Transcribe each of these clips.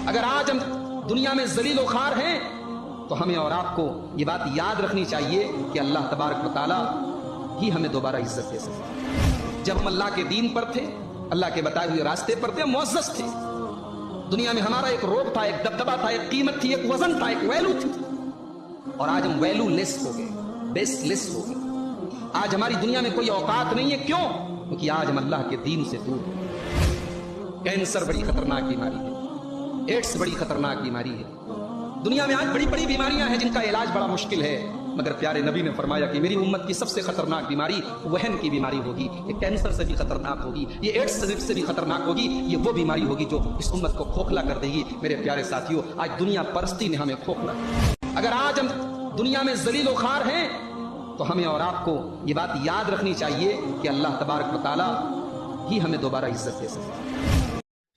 اگر آج ہم دنیا میں ذلیل و خوار ہیں تو ہمیں اور آپ کو یہ بات یاد رکھنی چاہیے کہ اللہ تبارک و تعالیٰ ہی ہمیں دوبارہ عزت دے سکے۔ جب ہم اللہ کے دین پر تھے، اللہ کے بتائے ہوئے راستے پر تھے، معزز تھے، دنیا میں ہمارا ایک روب تھا، ایک دبدبہ تھا، ایک قیمت تھی، ایک وزن تھا، ایک ویلو تھی، اور آج ہم ویلو لیس ہو گئے، بیس لیس ہو گئے۔ آج ہماری دنیا میں کوئی اوقات نہیں ہے۔ کیوں؟ کیونکہ آج ہم اللہ کے دین سے دور ہیں۔ کینسر بڑی خطرناک بیماری ہے، ایڈس بڑی خطرناک بیماری ہے، دنیا میں آج بڑی بڑی بیماریاں ہیں جن کا علاج بڑا مشکل ہے، مگر پیارے نبی نے فرمایا کہ میری امت کی سب سے خطرناک بیماری وہن کی بیماری ہوگی۔ یہ کینسر سے بھی خطرناک ہوگی، یہ ایڈس سے بھی خطرناک ہوگی، یہ وہ بیماری ہوگی جو اس امت کو کھوکھلا کر دے گی۔ میرے پیارے ساتھیوں، آج دنیا پرستی نے ہمیں کھوکھلا کیا۔ اگر آج ہم دنیا میں ذلیل و خوار ہیں تو ہمیں اور آپ کو یہ بات یاد رکھنی چاہیے کہ اللہ تبارک و تعالیٰ ہی ہمیں دوبارہ عزت دے سکے۔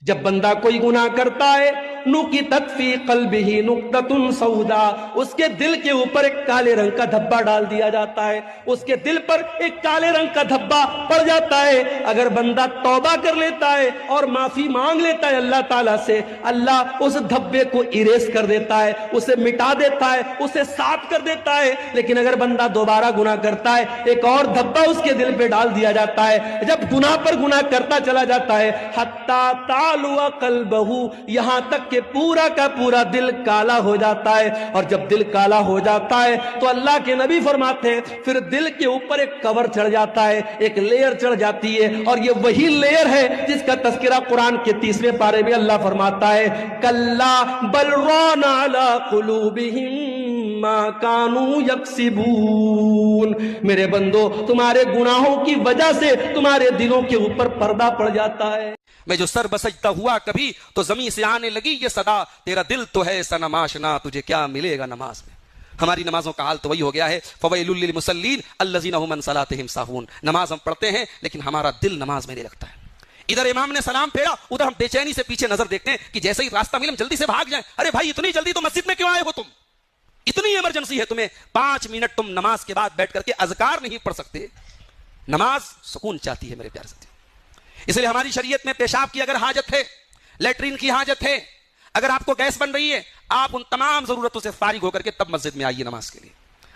جب بندہ کوئی گناہ کرتا ہے، نُقِطَتْ فِي قَلْبِهِ نُقْطَةٌ سَوْدَا، اس کے دل کے اوپر ایک کالے رنگ کا دھبا ڈال دیا جاتا ہے، اس کے دل پر ایک کالے رنگ کا دھبا پڑ جاتا ہے۔ اگر بندہ توبہ کر لیتا ہے اور معافی مانگ لیتا ہے اللہ تعالیٰ سے، اللہ اس دھبے کو اریز کر دیتا ہے، اسے مٹا دیتا ہے، اسے صاف کر دیتا ہے۔ لیکن اگر بندہ دوبارہ گناہ کرتا ہے، ایک اور دھبا اس کے دل پہ ڈال دیا جاتا ہے۔ جب گناہ پر گناہ کرتا چلا جاتا ہے، حَتَّى تَعْلُوَ قَلْبَهُ، یہاں تک کہ پورا کا پورا دل کالا ہو جاتا ہے۔ اور جب دل کالا ہو جاتا ہے تو اللہ کے نبی فرماتے ہیں پھر دل کے اوپر ایک کور چڑھ جاتا ہے، ایک لیئر چڑھ جاتی ہے، اور یہ وہی لیئر ہے جس کا تذکرہ قرآن کے 30ویں پارے میں اللہ فرماتا ہے کَلَّا بَلْ رَانَ عَلَىٰ قُلُوبِهِمْ مَا كَانُوا يَكْسِبُونَ۔ میرے بندو، تمہارے گناہوں کی وجہ سے تمہارے دلوں کے اوپر پردہ پڑ جاتا ہے۔ میں جو سر بسجتا ہوا کبھی تو زمین سے آنے لگی یہ صدا، تیرا دل تو ہے صنم آشنا، تجھے کیا ملے گا نماز میں۔ ہماری نمازوں کا حال تو وہی ہو گیا ہے، فویل للمصلین الذین هم عن صلاتهم ساہون۔ نماز ہم پڑھتے ہیں لیکن ہمارا دل نماز میں نہیں لگتا ہے۔ ادھر امام نے سلام پھیرا، ادھر ہم بے چینی سے پیچھے نظر دیکھتے ہیں کہ جیسے ہی راستہ ملے ہم جلدی سے بھاگ جائیں۔ ارے بھائی، اتنی جلدی تو مسجد میں کیوں آئے ہو تم؟ اتنی ایمرجنسی ہے تمہیں؟ 5 منٹ تم نماز کے بعد بیٹھ کر کے اذکار نہیں پڑھ سکتے؟ نماز سکون چاہتی ہے میرے پیارے ساتھی۔ اس لیے ہماری شریعت میں پیشاب کی اگر حاجت ہے، لیٹرین کی حاجت ہے، اگر آپ کو گیس بن رہی ہے، آپ ان تمام ضرورتوں سے فارغ ہو کر کے تب مسجد میں آئیے نماز کے لیے۔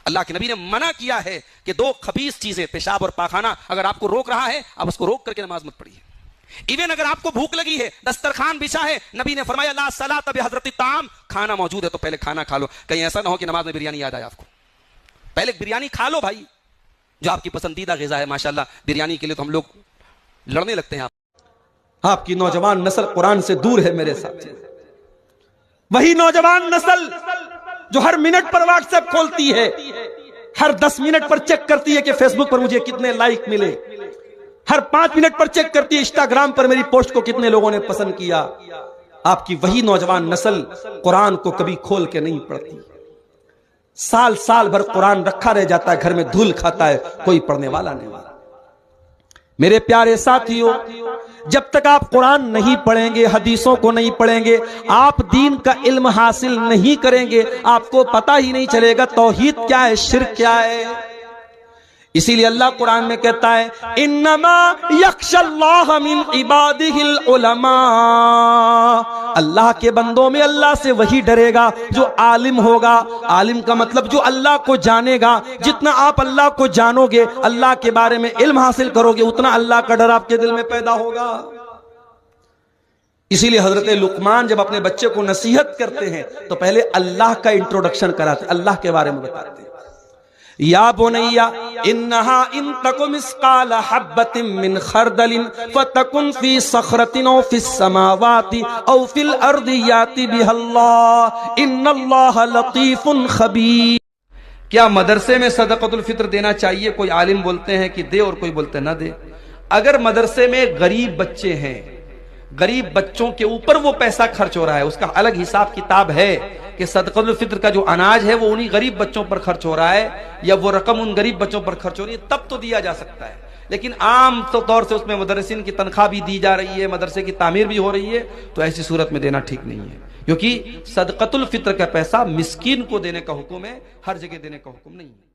اللہ کے نبی نے منع کیا ہے کہ 2 خبیث چیزیں، پیشاب اور پاخانہ، اگر آپ کو روک رہا ہے آپ اس کو روک کر کے نماز مت پڑھیے۔ ایون اگر آپ کو بھوک لگی ہے، دسترخوان بچھا ہے، نبی نے فرمایا لا صلاۃ بحضرۃ الطعام، کھانا موجود ہے تو پہلے کھانا کھا لو۔ کہیں ایسا نہ ہو کہ نماز میں بریانی یاد آئے آپ کو، پہلے بریانی کھا لو بھائی، جو آپ کی پسندیدہ غذا ہے۔ ماشاءاللہ بریانی کے لیے تو ہم لوگ لڑنے لگتے ہیں۔ آپ کی نوجوان نسل قرآن سے دور ہے میرے ساتھ۔ وہی نوجوان نسل جو ہر منٹ پر واٹس ایپ کھولتی ہے، ہر 10 منٹ پر چیک کرتی ہے کہ فیس بک پر مجھے کتنے لائک ملے، ہر 5 منٹ پر چیک کرتی ہے انسٹاگرام پر میری پوسٹ کو کتنے لوگوں نے پسند کیا۔ آپ کی وہی نوجوان نسل قرآن کو کبھی کھول کے نہیں پڑھتی۔ سال بھر قرآن رکھا رہ جاتا ہے، گھر میں دھول کھاتا ہے، کوئی پڑھنے والا نہیں۔ میرے پیارے ساتھیوں، جب تک آپ قرآن نہیں پڑھیں گے، حدیثوں کو نہیں پڑھیں گے، آپ دین کا علم حاصل نہیں کریں گے، آپ کو پتہ ہی نہیں چلے گا توحید کیا ہے، شرک کیا ہے۔ اسی لیے اللہ قرآن میں کہتا ہے انما یخشی اللہ من عبادہ العلماء، اللہ کے بندوں میں اللہ سے وہی ڈرے گا جو عالم ہوگا۔ عالم کا مطلب جو اللہ کو جانے گا۔ جتنا آپ اللہ کو جانو گے، اللہ کے بارے میں علم حاصل کرو گے، اتنا اللہ کا ڈر آپ کے دل میں پیدا ہوگا۔ اسی لیے حضرت لقمان جب اپنے بچے کو نصیحت کرتے ہیں تو پہلے اللہ کا انٹروڈکشن کراتے، اللہ کے بارے میں بتاتے ہیں۔ یا بنی انہا ان تک مثقال حبۃ من خردل فتکن فی صخرۃ او فی السماوات او فی الارض یاتی بها اللہ ان اللہ لطیف خبیر۔ کیا مدرسے میں صدقۃ الفطر دینا چاہیے؟ کوئی عالم بولتے ہیں کہ دے اور کوئی بولتے ہیں نہ دے۔ اگر مدرسے میں غریب بچے ہیں، غریب بچوں کے اوپر وہ پیسہ خرچ ہو رہا ہے، اس کا الگ حساب کتاب ہے کہ صدقۃ الفطر کا جو اناج ہے وہ انہی غریب بچوں پر خرچ ہو رہا ہے یا وہ رقم ان غریب بچوں پر خرچ ہو رہی ہے، تب تو دیا جا سکتا ہے۔ لیکن عام طور سے اس میں مدرسین کی تنخواہ بھی دی جا رہی ہے، مدرسے کی تعمیر بھی ہو رہی ہے، تو ایسی صورت میں دینا ٹھیک نہیں ہے، کیونکہ صدقۃ الفطر کا پیسہ مسکین کو دینے کا حکم ہے، ہر جگہ دینے کا حکم نہیں ہے۔